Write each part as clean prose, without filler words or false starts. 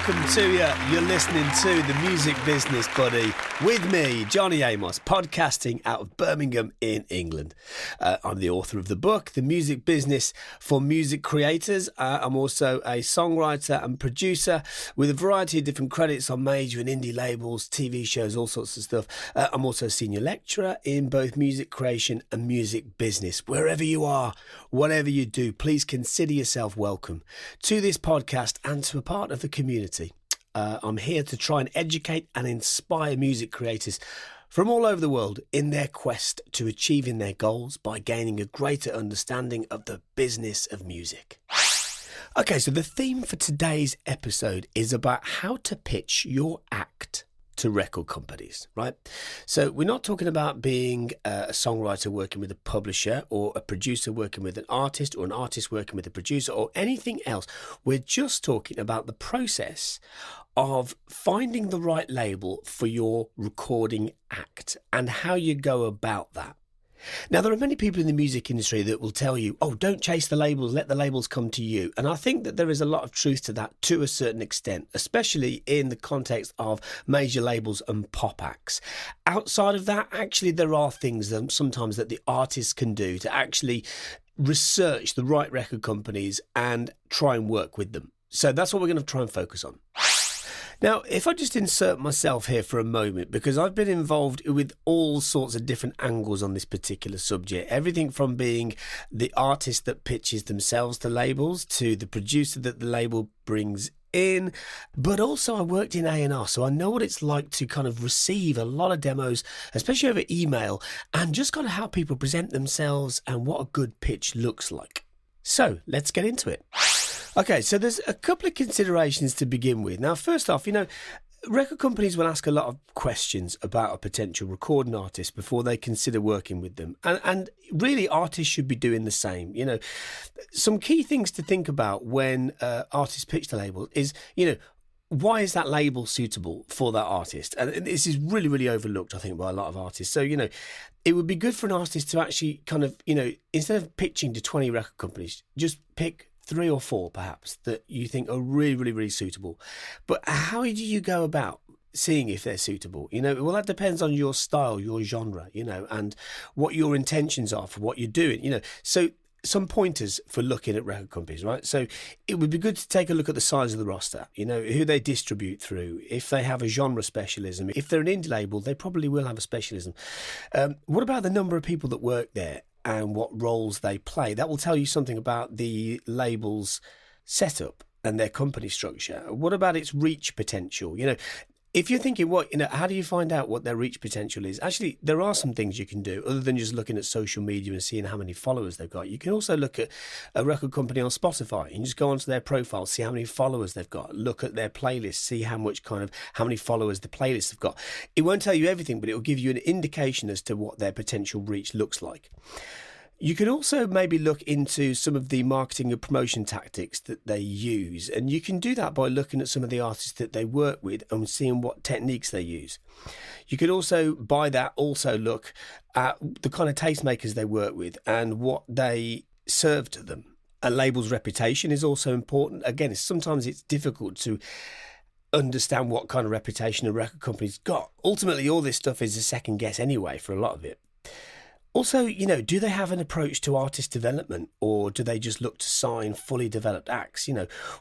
welcome to you. You're listening to The Music Business Buddy with me, Jonny Amos, podcasting out of Birmingham in England. I'm the author of the book, The Music Business for Music Creators. I'm also a songwriter and producer with a variety of different credits on major and indie labels, TV shows, all sorts of stuff. I'm also a senior lecturer in both music creation and music business. Wherever you are, whatever you do, please consider yourself welcome to this podcast and to a part of the community. I'm here to try and educate and inspire music creators from all over the world in their quest to achieving their goals by gaining a greater understanding of the business of music. Okay, so the theme for today's episode is about how to pitch your act to record companies, right? So we're not talking about being a songwriter working with a publisher or a producer working with an artist or an artist working with a producer or anything else. We're just talking about the process of finding the right label for your recording act and how you go about that. Now, there are many people in the music industry that will tell you, oh, don't chase the labels, let the labels come to you. And I think that there is a lot of truth to that to a certain extent, especially in the context of major labels and pop acts. Outside of that, actually, there are things that sometimes that the artists can do to actually research the right record companies and try and work with them. So that's what we're going to try and focus on. Now, if I just insert myself here for a moment, because I've been involved with all sorts of different angles on this particular subject, everything from being the artist that pitches themselves to labels to the producer that the label brings in, but also I worked in A&R, so I know what it's like to kind of receive a lot of demos, especially over email, and just kind of how people present themselves and what a good pitch looks like. So let's get into it. Okay, so there's a couple of considerations to begin with. Now, first off, record companies will ask a lot of questions about a potential recording artist before they consider working with them. And really, artists should be doing the same. Some key things to think about when artists pitch the label is, why is that label suitable for that artist? And this is really, really overlooked, I think, by a lot of artists. So, it would be good for an artist to actually kind of, instead of pitching to 20 record companies, just pick 3 or 4 perhaps that you think are really, really, really suitable. But how do you go about seeing if they're suitable? Well, that depends on your style, your genre, and what your intentions are for what you're doing, So some pointers for looking at record companies, right? So it would be good to take a look at the size of the roster, who they distribute through, if they have a genre specialism. If they're an indie label, they probably will have a specialism. What about the number of people that work there and what roles they play? That will tell you something about the label's setup and their company structure. What about its reach potential? If you're thinking, how do you find out what their reach potential is? Actually, there are some things you can do other than just looking at social media and seeing how many followers they've got. You can also look at a record company on Spotify and just go onto their profile, see how many followers they've got, look at their playlist, see how many followers the playlists have got. It won't tell you everything, but it will give you an indication as to what their potential reach looks like. You can also maybe look into some of the marketing and promotion tactics that they use, and you can do that by looking at some of the artists that they work with and seeing what techniques they use. You could also, by that, also look at the kind of tastemakers they work with and what they serve to them. A label's reputation is also important. Again, sometimes it's difficult to understand what kind of reputation a record company's got. Ultimately, all this stuff is a second guess anyway for a lot of it. Also, do they have an approach to artist development, or do they just look to sign fully developed acts?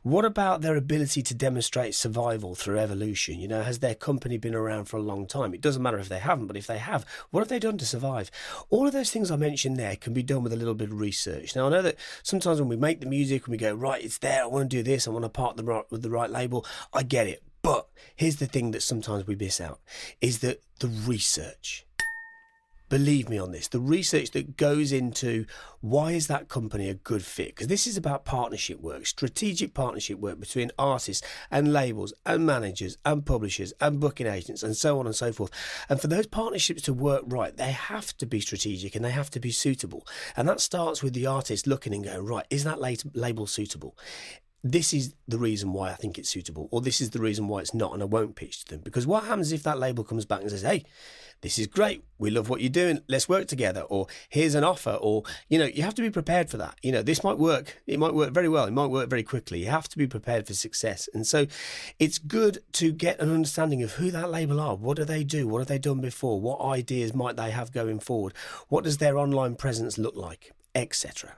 What about their ability to demonstrate survival through evolution? Has their company been around for a long time? It doesn't matter if they haven't, but if they have, what have they done to survive? All of those things I mentioned there can be done with a little bit of research. Now, I know that sometimes when we make the music and we go, right, it's there, I want to do this, I want to partner with the right label, I get it. But here's the thing that sometimes we miss out, is that the research. Believe me on this, the research that goes into why is that company a good fit? Because this is about partnership work, strategic partnership work between artists and labels and managers and publishers and booking agents and so on and so forth. And for those partnerships to work right, they have to be strategic and they have to be suitable. And that starts with the artist looking and going, right, is that label suitable? this is the reason why I think it's suitable, or this is the reason why it's not, and I won't pitch to them. Because what happens if that label comes back and says, hey, this is great, we love what you're doing, let's work together, or here's an offer, or, you have to be prepared for that. This might work, it might work very well, it might work very quickly. You have to be prepared for success. And so it's good to get an understanding of who that label are. What do they do? What have they done before? What ideas might they have going forward? What does their online presence look like, etc.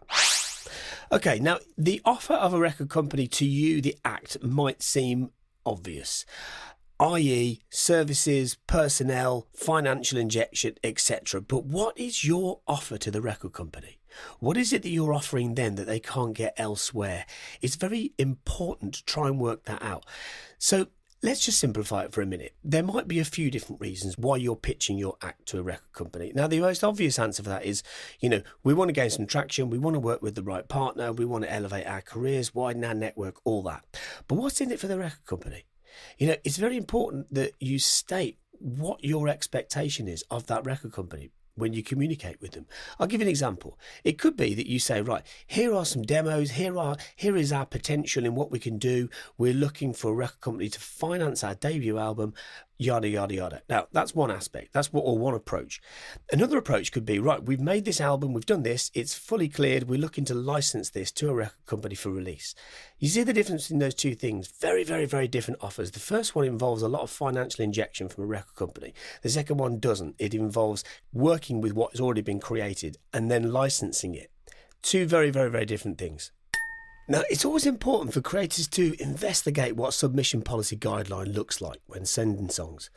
Okay, now the offer of a record company to you, the act, might seem obvious, i.e. services, personnel, financial injection, etc. But what is your offer to the record company? What is it that you're offering them that they can't get elsewhere? It's very important to try and work that out. So let's just simplify it for a minute. There might be a few different reasons why you're pitching your act to a record company. Now, the most obvious answer for that is, we want to gain some traction, we want to work with the right partner, we want to elevate our careers, widen our network, all that. But what's in it for the record company? It's very important that you state what your expectation is of that record company when you communicate with them. I'll give you an example. It could be that you say, right, here are some demos, here is our potential in what we can do. We're looking for a record company to finance our debut album, yada, yada, yada. Now, that's one aspect. That's one approach. Another approach could be, right, we've made this album, we've done this, it's fully cleared, we're looking to license this to a record company for release. You see the difference in those two things? Very, very, very different offers. The first one involves a lot of financial injection from a record company. The second one doesn't. It involves working with what has already been created and then licensing it. Two very, very, very different things. Now, it's always important for creators to investigate what submission policy guideline looks like when sending songs,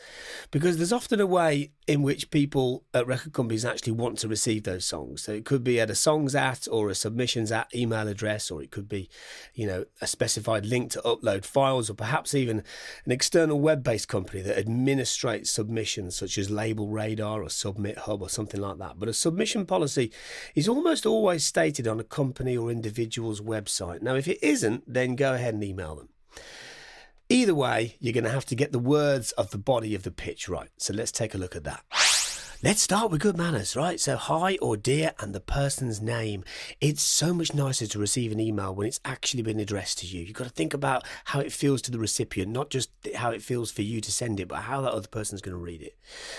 because there's often a way in which people at record companies actually want to receive those songs. So it could be at a songs at or a submissions at email address, or it could be, a specified link to upload files, or perhaps even an external web-based company that administrates submissions such as Label Radar or Submit Hub or something like that. But a submission policy is almost always stated on a company or individual's website. Now, if it isn't, then go ahead and email them. Either way, you're going to have to get the words of the body of the pitch right. So let's take a look at that. Let's start with good manners, right? So hi or dear and the person's name. It's so much nicer to receive an email when it's actually been addressed to you. You've got to think about how it feels to the recipient, not just how it feels for you to send it, but how that other person's going to read it.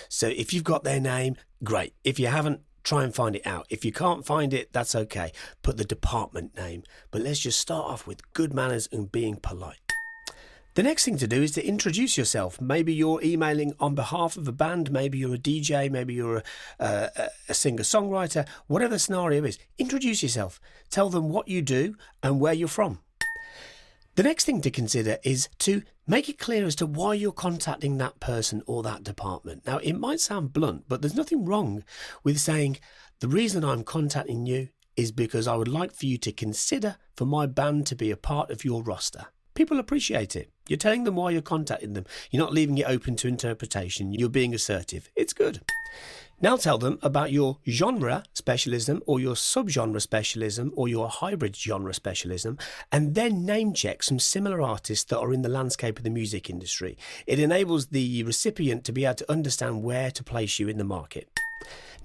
So if you've got their name, great. If you haven't, try and find it out. If you can't find it, that's okay. Put the department name. But let's just start off with good manners and being polite. The next thing to do is to introduce yourself. Maybe you're emailing on behalf of a band, maybe you're a DJ, maybe you're a singer-songwriter, whatever the scenario is. Introduce yourself. Tell them what you do and where you're from. The next thing to consider is to make it clear as to why you're contacting that person or that department. Now, it might sound blunt, but there's nothing wrong with saying, the reason I'm contacting you is because I would like for you to consider for my band to be a part of your roster. People appreciate it. You're telling them why you're contacting them. You're not leaving it open to interpretation. You're being assertive. It's good. Now tell them about your genre specialism or your subgenre specialism or your hybrid genre specialism, and then name check some similar artists that are in the landscape of the music industry. It enables the recipient to be able to understand where to place you in the market.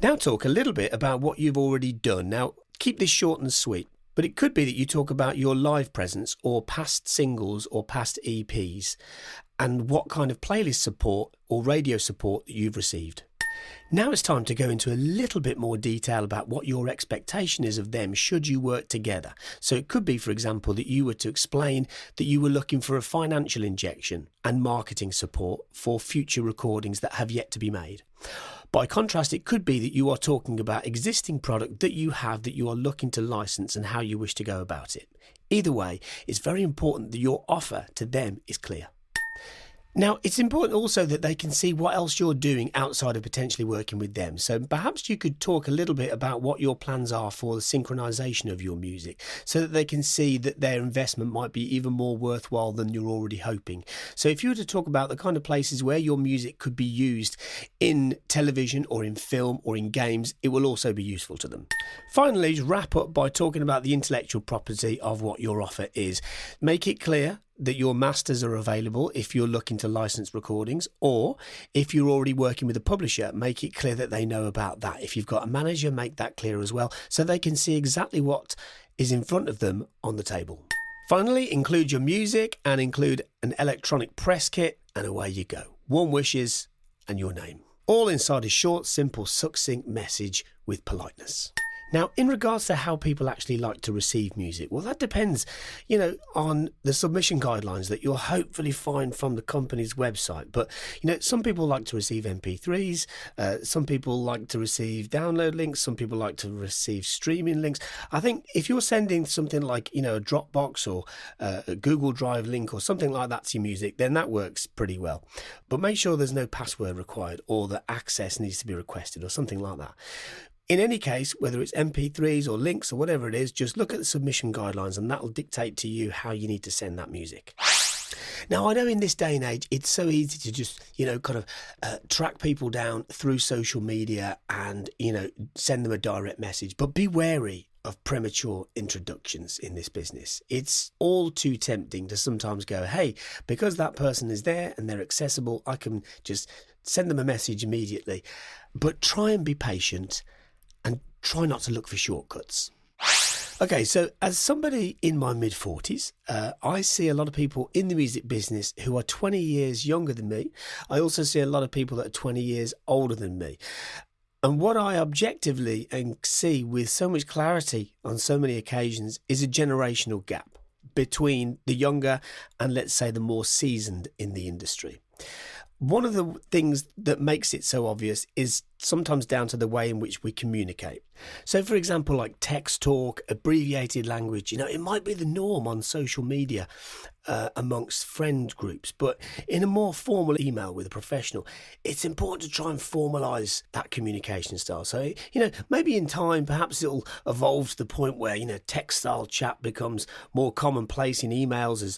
Now talk a little bit about what you've already done. Now keep this short and sweet, but it could be that you talk about your live presence or past singles or past EPs and what kind of playlist support or radio support that you've received. Now it's time to go into a little bit more detail about what your expectation is of them should you work together. So it could be, for example, that you were to explain that you were looking for a financial injection and marketing support for future recordings that have yet to be made. By contrast, it could be that you are talking about existing product that you have that you are looking to license and how you wish to go about it. Either way, it's very important that your offer to them is clear. Now, it's important also that they can see what else you're doing outside of potentially working with them. So perhaps you could talk a little bit about what your plans are for the synchronisation of your music so that they can see that their investment might be even more worthwhile than you're already hoping. So if you were to talk about the kind of places where your music could be used in television or in film or in games, it will also be useful to them. Finally, wrap up by talking about the intellectual property of what your offer is. Make it clear that your masters are available if you're looking to license recordings, or if you're already working with a publisher, make it clear that they know about that. If you've got a manager, make that clear as well, so they can see exactly what is in front of them on the table. Finally, include your music and include an electronic press kit, and away you go. Warm wishes and your name. All inside a short, simple, succinct message with politeness. Now, in regards to how people actually like to receive music, well, that depends, on the submission guidelines that you'll hopefully find from the company's website. But, some people like to receive MP3s, some people like to receive download links, some people like to receive streaming links. I think if you're sending something like, a Dropbox or a Google Drive link or something like that to your music, then that works pretty well. But make sure there's no password required or that access needs to be requested or something like that. In any case, whether it's MP3s or links or whatever it is, just look at the submission guidelines and that'll dictate to you how you need to send that music. Now, I know in this day and age, it's so easy to just, track people down through social media and, send them a direct message. But be wary of premature introductions in this business. It's all too tempting to sometimes go, hey, because that person is there and they're accessible, I can just send them a message immediately. But try and be patient and try not to look for shortcuts. Okay, so as somebody in my mid-40s, I see a lot of people in the music business who are 20 years younger than me. I also see a lot of people that are 20 years older than me. And what I objectively and see with so much clarity on so many occasions is a generational gap between the younger and, let's say, the more seasoned in the industry. One of the things that makes it so obvious is sometimes down to the way in which we communicate. So, for example, like text talk, abbreviated language, it might be the norm on social media amongst friend groups, but in a more formal email with a professional, it's important to try and formalise that communication style. So, maybe in time, perhaps it'll evolve to the point where, text style chat becomes more commonplace in emails as,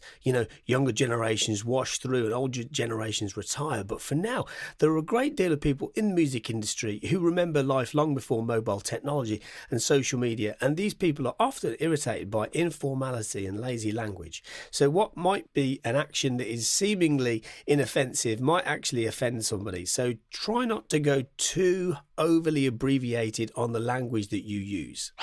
younger generations wash through and older generations retire. But for now, there are a great deal of people in the music industry who remember life long before mobile technology and social media. And these people are often irritated by informality and lazy language. So what might be an action that is seemingly inoffensive might actually offend somebody. So try not to go too overly abbreviated on the language that you use.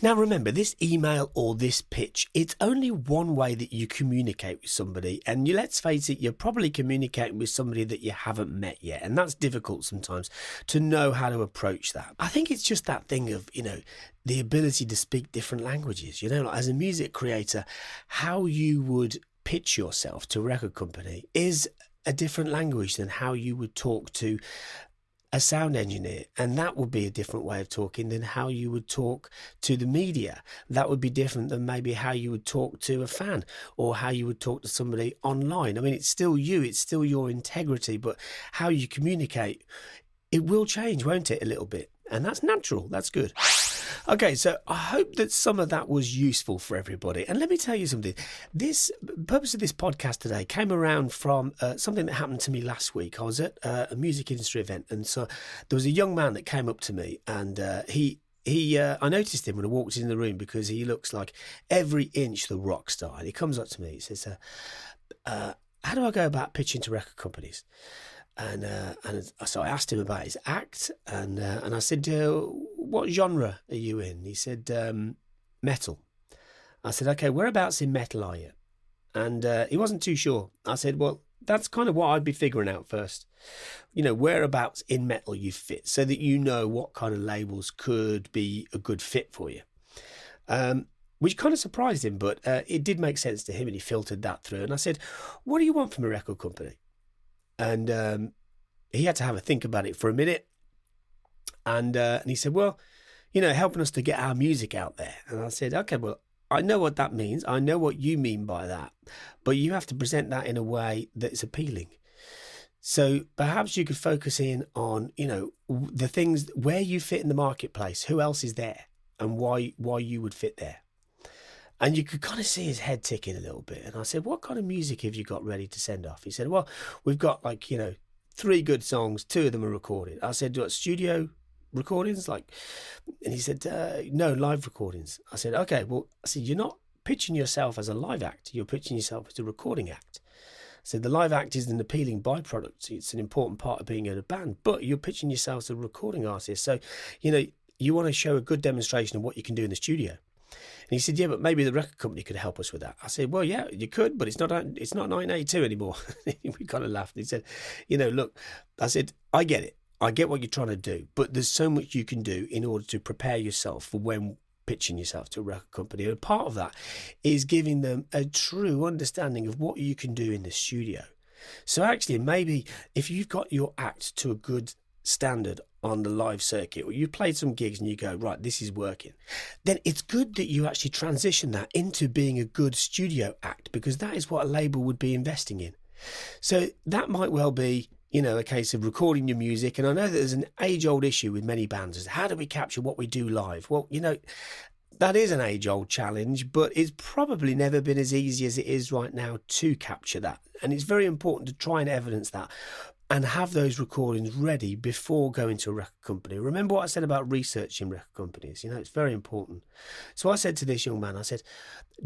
Now remember, this email or this pitch, it's only one way that you communicate with somebody. And let's face it, you're probably communicating with somebody that you haven't met yet. And that's difficult sometimes to know how to approach that. I think it's just that thing of, the ability to speak different languages. Like as a music creator, how you would pitch yourself to a record company is a different language than how you would talk to a sound engineer, and that would be a different way of talking than how you would talk to the media. That would be different than maybe how you would talk to a fan or how you would talk to somebody online. I mean, it's still you, it's still your integrity, but how you communicate, it will change, won't it, a little bit? And that's natural, that's good. Okay, so I hope that some of that was useful for everybody. And let me tell you something. This purpose of this podcast today came around from something that happened to me last week. I was at a music industry event, and so there was a young man that came up to me, and I noticed him when I walked in the room because he looks like every inch the rock star. And he comes up to me, he says, how do I go about pitching to record companies? And so I asked him about his act, and I said, what genre are you in? He said, metal. I said, okay, whereabouts in metal are you? And he wasn't too sure. I said, well, that's kind of what I'd be figuring out first. Whereabouts in metal you fit, so that you know what kind of labels could be a good fit for you. Which kind of surprised him, but it did make sense to him, and he filtered that through. And I said, what do you want from a record company? And he had to have a think about it for a minute. And he said, well, helping us to get our music out there. And I said, okay, well, I know what that means. I know what you mean by that. But you have to present that in a way that's appealing. So perhaps you could focus in on, the things where you fit in the marketplace, who else is there, and why you would fit there. And you could kind of see his head ticking a little bit. And I said, what kind of music have you got ready to send off? He said, well, we've got 3 good songs. 2 of them are recorded. I said, do you want studio recordings? And he said, no, live recordings. I said, okay, well, you're not pitching yourself as a live act. You're pitching yourself as a recording act. I said, the live act is an appealing byproduct. It's an important part of being in a band, but you're pitching yourself as a recording artist. So, you want to show a good demonstration of what you can do in the studio. he said, yeah, but maybe the record company could help us with that. I said, well, yeah, you could, but it's not 1982 anymore. We kind of laughed. He said, look, I said, I get it. I get what you're trying to do, but there's so much you can do in order to prepare yourself for when pitching yourself to a record company. And part of that is giving them a true understanding of what you can do in the studio. So actually, maybe if you've got your act to a good standard on the live circuit, or you played some gigs and you go, right, this is working, then it's good that you actually transition that into being a good studio act, because that is what a label would be investing in. So that might well be, a case of recording your music. And I know that there's an age-old issue with many bands is how do we capture what we do live? Well, that is an age-old challenge, but it's probably never been as easy as it is right now to capture that. And it's very important to try and evidence that and have those recordings ready before going to a record company. Remember what I said about researching record companies? It's very important. So I said to this young man, I said,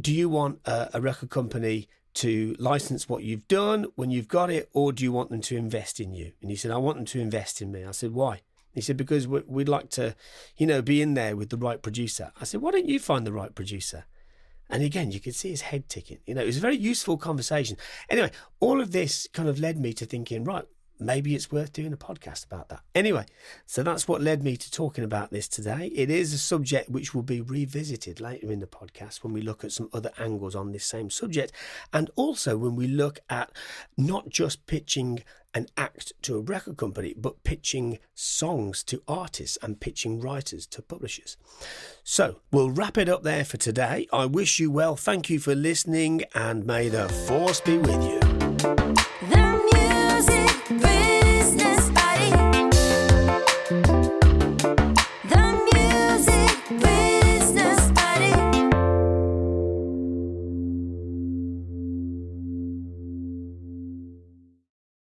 do you want a record company to license what you've done when you've got it, or do you want them to invest in you? And he said, I want them to invest in me. I said, why? He said, because we'd like to, be in there with the right producer. I said, why don't you find the right producer? And again, you could see his head ticking. It was a very useful conversation. Anyway, all of this kind of led me to thinking, right, maybe it's worth doing a podcast about that. Anyway, so that's what led me to talking about this today. It is a subject which will be revisited later in the podcast when we look at some other angles on this same subject. And also when we look at not just pitching an act to a record company, but pitching songs to artists and pitching writers to publishers. So we'll wrap it up there for today. I wish you well. Thank you for listening, and may the force be with you.